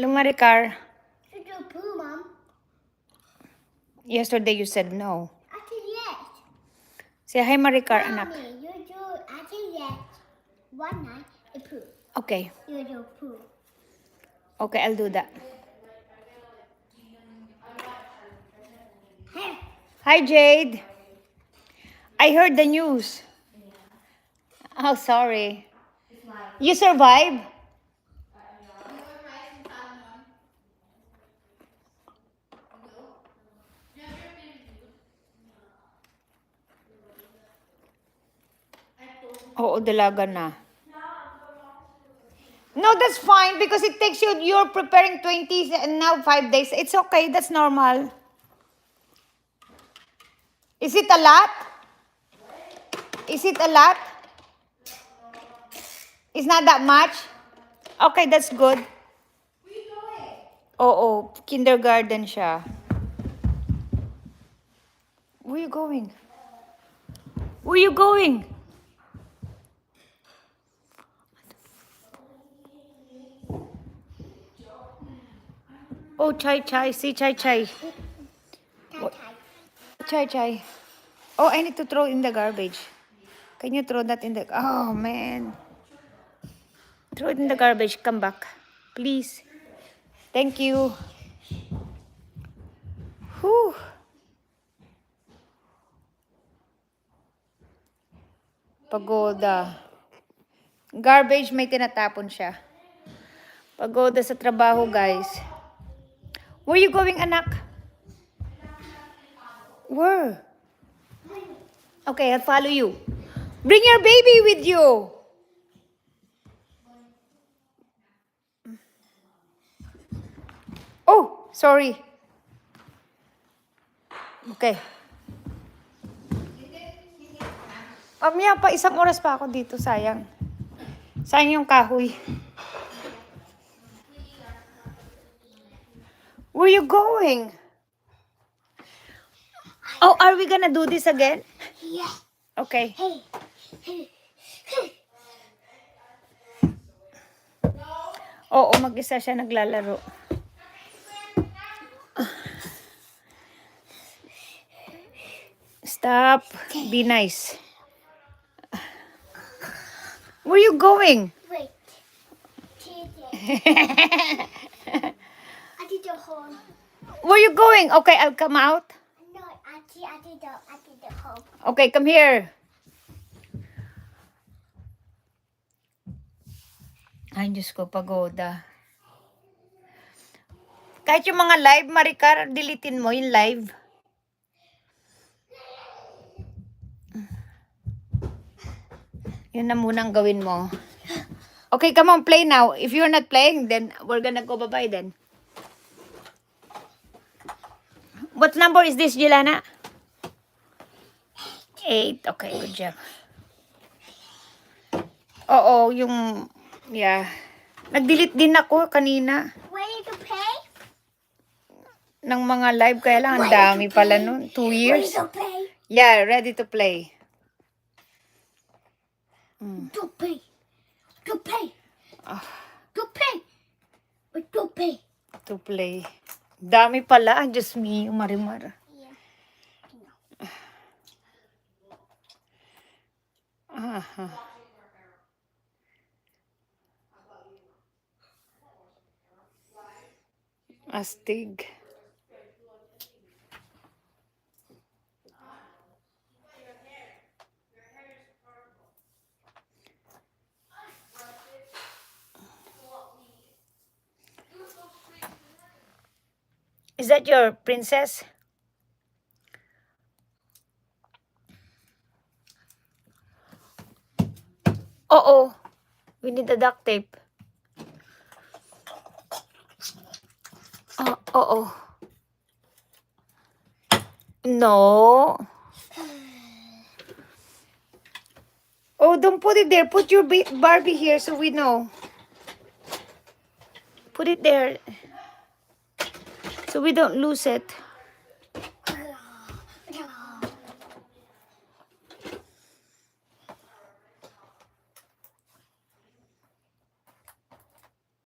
Maricar. You do poo, Mom. Yesterday you said no. I said yes. Say hi, Maricar, anak. Mommy, you do. I said yes. One night, you poo. Okay. You do poo. Okay, I'll do that. Hey. Hi, Jade. I heard the news. Oh, sorry. You survived? Oo, dalaga na. No, that's fine because it takes you, you're preparing 20 and now 5 days. It's okay, that's normal. Is it a lot? Is it a lot? It's not that much? Okay, that's good. Oo, kindergarten siya. Where you going? Where you going? Oh, chai chai. See, chai chai. Chai chai. Oh, I need to throw in the garbage. Can you throw that in the... Oh, man. Throw it in the garbage. Come back. Please. Thank you. Whew. Pagoda. Garbage, may tinatapon siya. Pagoda sa trabaho, guys. Where you going, anak? Where? Okay, I'll follow you. Bring your baby with you. Oh, sorry. Okay. Mamaya pa, isang oras pa ako dito, sayang. Sayang yung kahoy. Where you going? Oh, are we gonna do this again? Yeah. Okay. Hey. Hey. Hey. Oo, mag-isa siya naglalaro. Stop. Be nice. Where you going? Wait. I did the home. Where you going? Okay, I'll come out. No, I did the home. Okay, come here. Ay, Diyos ko, pagoda. Kahit yung mga live, Maricar, deletein mo yung live. Yun na munang gawin mo. Okay, come on, play now. If you're not playing, then we're gonna go bye-bye then. What number is this, Jelana? 8. Okay, good job. Oo, yung... Yeah. Nag-delete din ako kanina Ready to play? ng mga live. Kaya lang, ang dami pala nun. 2 years. Ready to play? Yeah, ready to play. To play. To play. To play. To play. To play. Dami pala. Just me, Marimar. Yeah. Aha. Astig. Is that your princess? Oo. We need a duct tape. Oo. No. Oh, don't put it there. Put your Barbie here so we know. Put it there. So we don't lose it.